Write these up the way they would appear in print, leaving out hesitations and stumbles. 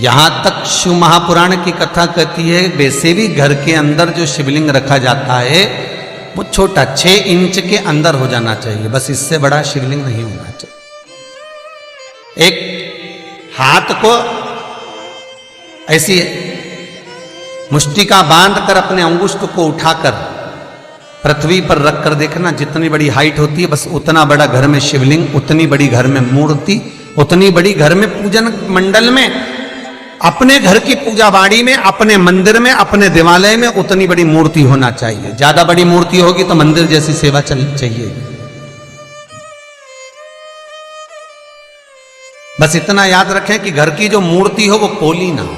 यहां तक शिव महापुराण की कथा कहती है वैसे भी घर के अंदर जो शिवलिंग रखा जाता है वो छोटा 6 इंच के अंदर हो जाना चाहिए, बस इससे बड़ा शिवलिंग नहीं होना चाहिए। एक हाथ को ऐसी मुष्टिका बांध कर अपने अंगुष्ठ को उठाकर पृथ्वी पर रख कर देखना, जितनी बड़ी हाइट होती है बस उतना बड़ा घर में शिवलिंग, उतनी बड़ी घर में मूर्ति, उतनी बड़ी घर में पूजन मंडल में, अपने घर की पूजा बाड़ी में, अपने मंदिर में, अपने देवालय में उतनी बड़ी मूर्ति होना चाहिए। ज्यादा बड़ी मूर्ति होगी तो मंदिर जैसी सेवा चलनी चाहिए। बस इतना याद रखें कि घर की जो मूर्ति हो वो पोली ना हो।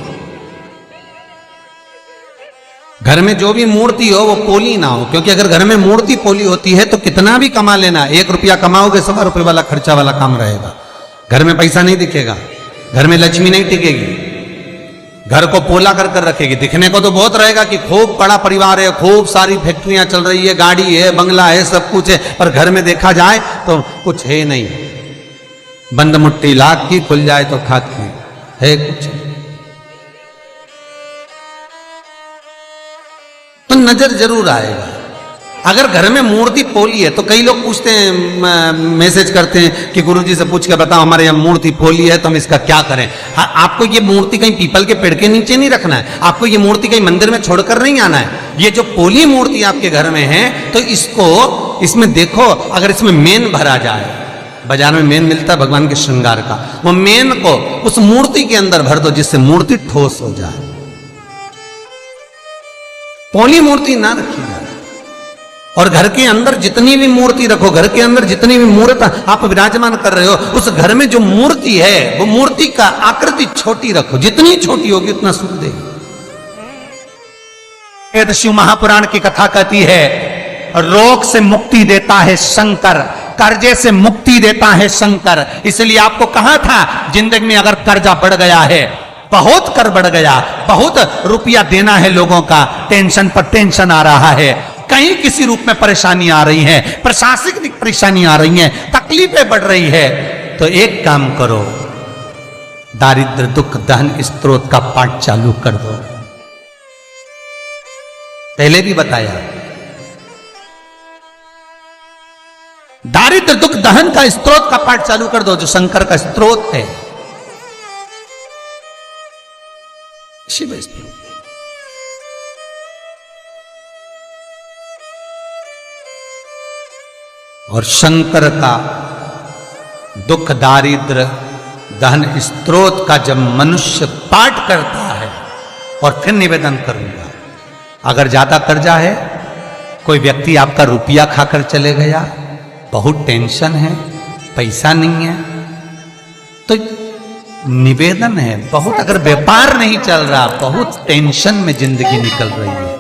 घर में जो भी मूर्ति हो वो पोली ना हो, क्योंकि अगर घर में मूर्ति पोली होती है तो कितना भी कमा लेना, 1 रुपया कमाओगे 1.25 रुपये वाला खर्चा वाला काम रहेगा। घर में पैसा नहीं दिखेगा, घर में लक्ष्मी नहीं टिकेगी, घर को पोला कर कर रखेगी। दिखने को तो बहुत रहेगा कि खूब बड़ा परिवार है, खूब सारी फैक्ट्रियां चल रही है, गाड़ी है, बंगला है, सब कुछ है, पर घर में देखा जाए तो कुछ है नहीं। बंद मुट्ठी लाख की, खुल जाए तो खाक की, है कुछ तो नजर जरूर आएगा। अगर घर में मूर्ति पोली है तो कई लोग पूछते हैं, मैसेज करते हैं कि गुरुजी से पूछ के बताओ हमारे यहाँ मूर्ति पोली है तो हम इसका क्या करें। हाँ, आपको ये मूर्ति कहीं पीपल के पेड़ के नीचे नहीं रखना है, आपको ये मूर्ति कहीं मंदिर में छोड़कर नहीं आना है। ये जो पोली मूर्ति आपके घर में है तो इसमें देखो, अगर इसमें मेन भरा जाए, बाजार में मेन मिलता है भगवान के श्रृंगार का, वो मेन को उस मूर्ति के अंदर भर दो जिससे मूर्ति ठोस हो जाए। पोली मूर्ति ना रखी जाए। और घर के अंदर जितनी भी मूर्ति रखो, घर के अंदर जितनी भी मूर्त आप विराजमान कर रहे हो, उस घर में जो मूर्ति है वो मूर्ति का आकृति छोटी रखो, जितनी छोटी होगी उतना सुख देगी। शिव महापुराण की कथा कहती है रोग से मुक्ति देता है शंकर, कर्जे से मुक्ति देता है शंकर। इसलिए आपको कहा था जिंदगी में अगर कर्जा बढ़ गया है, बहुत कर बढ़ गया, बहुत रुपया देना है लोगों का, टेंशन पर टेंशन आ रहा है, कहीं किसी रूप में परेशानी आ रही है, प्रशासनिक परेशानी आ रही है, तकलीफें बढ़ रही है, तो एक काम करो, दारिद्र दुख दहन स्त्रोत का पाठ चालू कर दो। पहले भी बताया, दारिद्र दुख दहन का स्त्रोत का पाठ चालू कर दो, जो शंकर का स्त्रोत है, शिव स्त्रोत। और शंकर का दुख दारिद्र दहन स्त्रोत का जब मनुष्य पाठ करता है, और फिर निवेदन करूंगा, अगर ज्यादा कर्जा है, कोई व्यक्ति आपका रुपया खाकर चले गया, बहुत टेंशन है, पैसा नहीं है, तो निवेदन है, बहुत अगर व्यापार नहीं चल रहा, बहुत टेंशन में जिंदगी निकल रही है,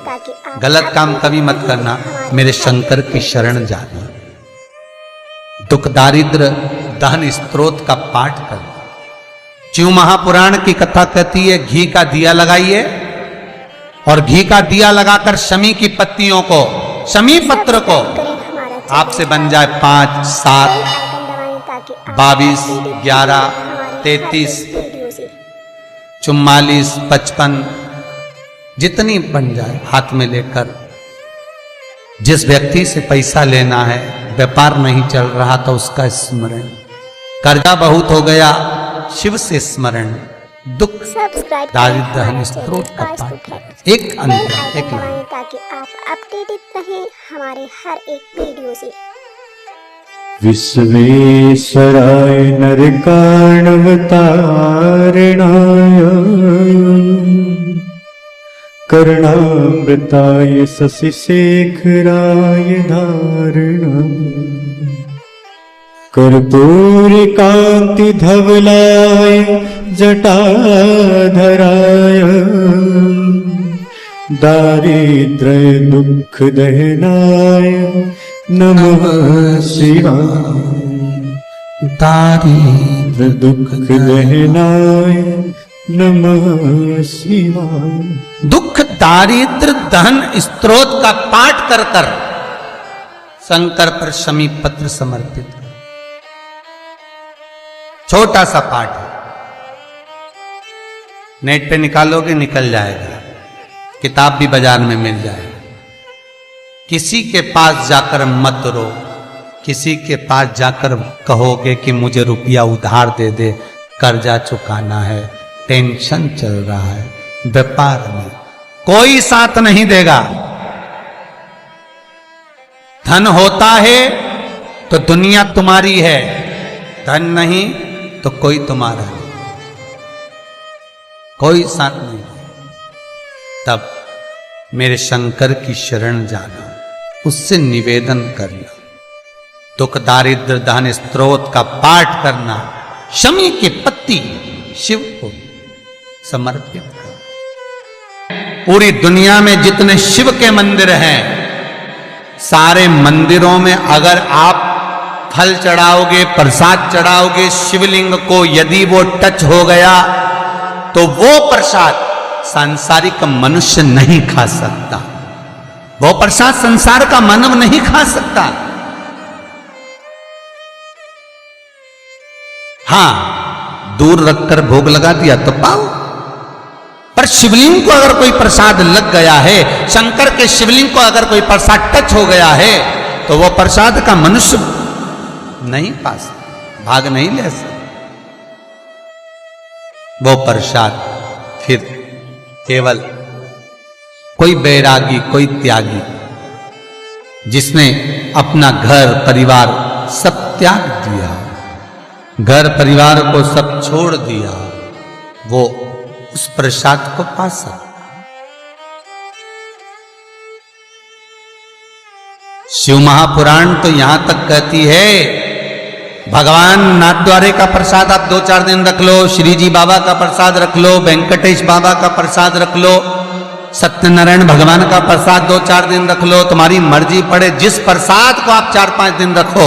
गलत काम कभी मत करना, मेरे शंकर की शरण जाना, दुख दारिद्र दहन स्त्रोत का पाठ करना। शिव महापुराण की कथा कहती है घी का दिया लगाइए, और घी का दिया लगाकर शमी की पत्तियों को, शमी पत्र को आपसे बन जाए 5, 7, 22, 11, 33, 44, 55, जितनी बन जाए हाथ में लेकर, जिस व्यक्ति से पैसा लेना है, व्यापार नहीं चल रहा तो उसका स्मरण, कर्जा बहुत हो गया, शिव से स्मरण, दुख दारिद्र दहन स्त्रोत का पाठ, एक अंतर, एक ताकि आप अपडेटेड रहें हमारे हर एक वीडियो से। विश्वेश्वराय नरकार्णवतारणाय कर्णामृताय शशिशेखराय धारणाय कर्पूरी कांति धवलाय जटाधराय दारिद्र्य दुख दहनाय नमः शिवाय। दारिद्र दुख दहनाय नमः शिवाय। दुख दारिद्र दहन स्त्रोत का पाठ कर कर शंकर पर शमी पत्र समर्पित है। छोटा सा पाठ है, नेट पे निकालोगे निकल जाएगा, किताब भी बाजार में मिल जाएगा। किसी के पास जाकर मत रो, किसी के पास जाकर कहोगे कि मुझे रुपया उधार दे दे, कर्जा चुकाना है, टेंशन चल रहा है, व्यापार में कोई साथ नहीं देगा। धन होता है तो दुनिया तुम्हारी है, धन नहीं तो कोई तुम्हारा नहीं, कोई साथ नहीं। तब मेरे शंकर की शरण जाना, उससे निवेदन करना, दुख दारिद्र दहन स्त्रोत का पाठ करना, शमी की पत्ती शिव को समर्पित कर। पूरी दुनिया में जितने शिव के मंदिर हैं, सारे मंदिरों में अगर आप फल चढ़ाओगे, प्रसाद चढ़ाओगे शिवलिंग को, यदि वो टच हो गया तो वो प्रसाद सांसारिक मनुष्य नहीं खा सकता, वो प्रसाद संसार का मानव नहीं खा सकता। हां, दूर रखकर भोग लगा दिया तो पाओ, पर शिवलिंग को अगर कोई प्रसाद लग गया है, शंकर के शिवलिंग को अगर कोई प्रसाद टच हो गया है, तो वो प्रसाद का मनुष्य नहीं पा सकता, भाग नहीं ले सकता। वो प्रसाद फिर केवल कोई बैरागी, कोई त्यागी, जिसने अपना घर परिवार सब त्याग दिया, घर परिवार को सब छोड़ दिया, वो उस प्रसाद को पा सकता। शिव महापुराण तो यहां तक कहती है, भगवान नाथद्वारे का प्रसाद आप 2-4 दिन रख लो, श्री जी बाबा का प्रसाद रख लो, वेंकटेश बाबा का प्रसाद रख लो, सत्यनारायण भगवान का प्रसाद 2-4 दिन रख लो, तुम्हारी मर्जी पड़े जिस प्रसाद को आप 4-5 दिन रखो,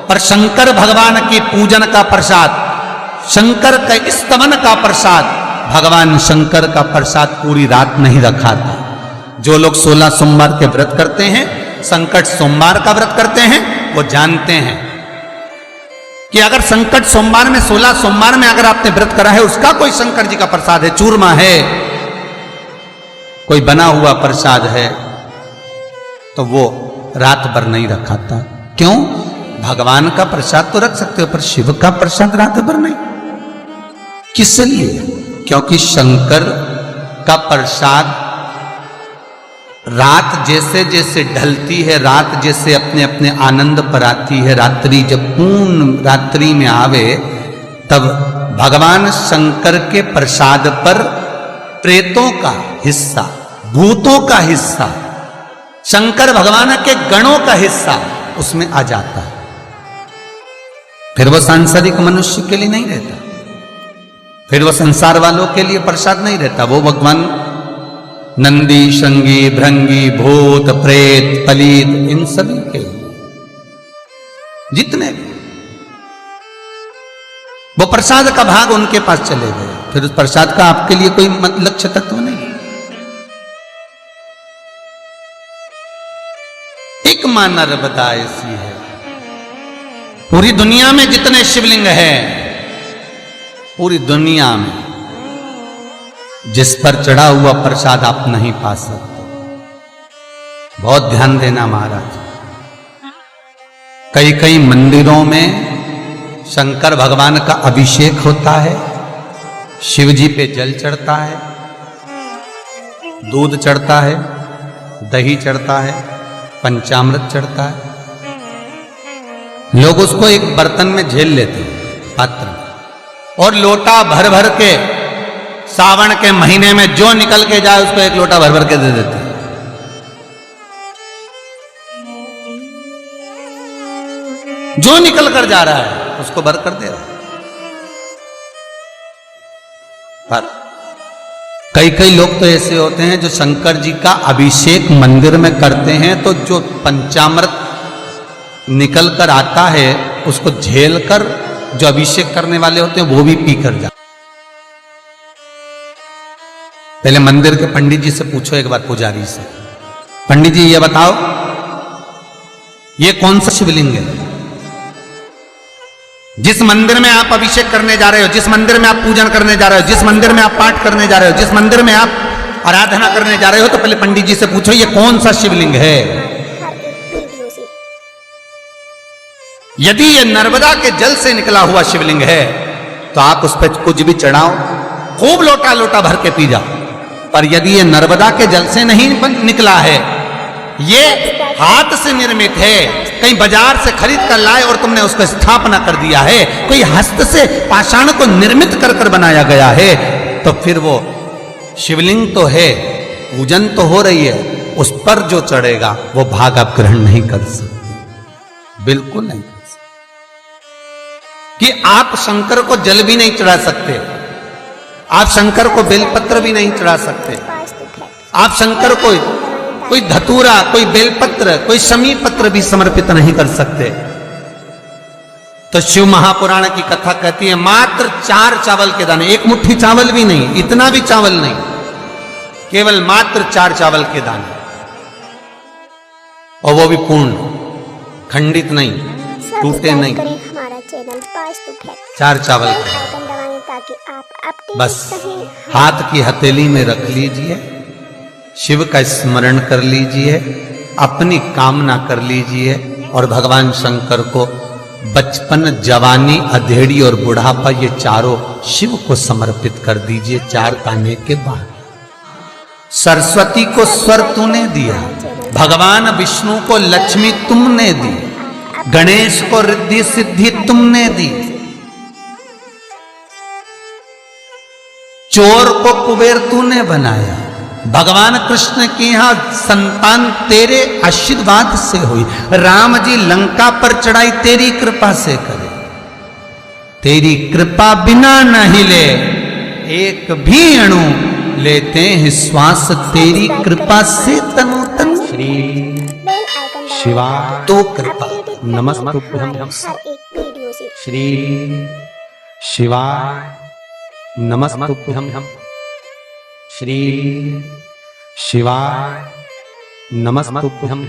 पर शंकर भगवान की पूजन का प्रसाद, शंकर के स्तवन का प्रसाद, भगवान शंकर का प्रसाद पूरी रात नहीं रखा था। जो लोग 16 सोमवार के व्रत करते हैं, संकट सोमवार का व्रत करते हैं, वो जानते हैं कि अगर संकट सोमवार में 16 सोमवार में अगर आपने व्रत करा है, उसका कोई शंकर जी का प्रसाद है, चूरमा है, कोई बना हुआ प्रसाद है, तो वो रात भर नहीं रखा था। क्यों? भगवान का प्रसाद तो रख सकते हो, पर शिव का प्रसाद रात भर नहीं। किस लिए? क्योंकि शंकर का प्रसाद रात जैसे जैसे ढलती है, रात जैसे अपने अपने आनंद पर आती है, रात्रि जब पूर्ण रात्रि में आवे, तब भगवान शंकर के प्रसाद पर प्रेतों का हिस्सा, भूतों का हिस्सा, शंकर भगवान के गणों का हिस्सा उसमें आ जाता है। फिर वो सांसारिक मनुष्य के लिए नहीं रहता, फिर वो संसार वालों के लिए प्रसाद नहीं रहता, वो भगवान नंदी, शंगी, भृंगी, भूत, प्रेत, पलीत, इन सभी के जितने भी वो प्रसाद का भाग उनके पास चले गए, फिर उस प्रसाद का आपके लिए कोई लक्ष्य तत्व नहीं। एक मां नर्मदा ऐसी है, पूरी दुनिया में जितने शिवलिंग हैं, पूरी दुनिया में जिस पर चढ़ा हुआ प्रसाद आप नहीं पा सकते। बहुत ध्यान देना महाराज, कई कई मंदिरों में शंकर भगवान का अभिषेक होता है, शिव जी पे जल चढ़ता है, दूध चढ़ता है, दही चढ़ता है, पंचामृत चढ़ता है। लोग उसको एक बर्तन में झेल लेते हैं, पात्र में, और लोटा भर भर के सावन के महीने में जो निकल के जाए उसको एक लोटा भर भर के दे देते हैं। जो निकल कर जा रहा है उसको भर कर दे रहा है। पर कई कई लोग तो ऐसे होते हैं जो शंकर जी का अभिषेक मंदिर में करते हैं, तो जो पंचामृत निकल कर आता है उसको झेल कर जो अभिषेक करने वाले होते हैं वो भी पी कर जाते। पहले मंदिर के पंडित जी से पूछो एक बार, पुजारी से, पंडित जी ये बताओ ये कौन सा शिवलिंग है? जिस मंदिर में आप अभिषेक करने जा रहे हो, जिस मंदिर में आप पूजन करने जा रहे हो, जिस मंदिर में आप पाठ करने जा रहे हो, जिस मंदिर में आप आराधना करने जा रहे हो, तो पहले पंडित जी से पूछो ये कौन सा शिवलिंग है। हर एक वीडियो से यदि ये नर्मदा के जल से निकला हुआ शिवलिंग है तो आप उस पर कुछ भी चढ़ाओ, खूब लोटा लोटा भर के पी जाओ। पर यदि ये नर्मदा के जल से नहीं निकला है, ये हाथ से निर्मित है, कहीं बाजार से खरीद कर लाए और तुमने उसको स्थापना कर दिया है, कोई हस्त से पाषाण को निर्मित कर कर बनाया गया है, तो फिर वो शिवलिंग तो है, पूजन तो हो रही है, उस पर जो चढ़ेगा वो भाग आप ग्रहण नहीं कर सकते, बिल्कुल नहीं कर सकते। कि आप शंकर को जल भी नहीं चढ़ा सकते, आप शंकर को बेलपत्र भी नहीं चढ़ा सकते, आप शंकर को कोई धतूरा, कोई बेलपत्र, कोई शमी पत्र भी समर्पित नहीं कर सकते। तो शिव महापुराण की कथा कहती है मात्र 4 चावल के दाने, एक मुट्ठी चावल भी नहीं, इतना भी चावल नहीं, केवल मात्र 4 चावल के दाने, और वो भी पूर्ण, खंडित नहीं, टूटे नहीं, हमारा चैनल 4 चावल के, आइकन दबाएं ताकि आप अपडेट बस रहें। हाथ की हथेली में रख लीजिए, शिव का स्मरण कर लीजिए, अपनी कामना कर लीजिए और भगवान शंकर को बचपन, जवानी, अधेड़ी और बुढ़ापा ये चारों शिव को समर्पित कर दीजिए। 4 गाने के बाद सरस्वती को स्वर तूने दिया, भगवान विष्णु को लक्ष्मी तुमने दी, गणेश को रिद्धि सिद्धि तुमने दी, चोर को कुबेर तूने बनाया, भगवान कृष्ण की यहां संतान तेरे आशीर्वाद से हुई, राम जी लंका पर चढ़ाई तेरी कृपा से करे, तेरी कृपा बिना न हिले एक भी अणु, लेते हैं श्वास तेरी कृपा से तनु तन। श्री बेल आइकन दबाएं शिवा ताकि तो अपडेट कृपा रहें नमस्तुभ्यं हमारे हर एक वीडियो से। श्री शिवाय नमस्तुभ्यं श्री शिवाय नमस्तुभ्यं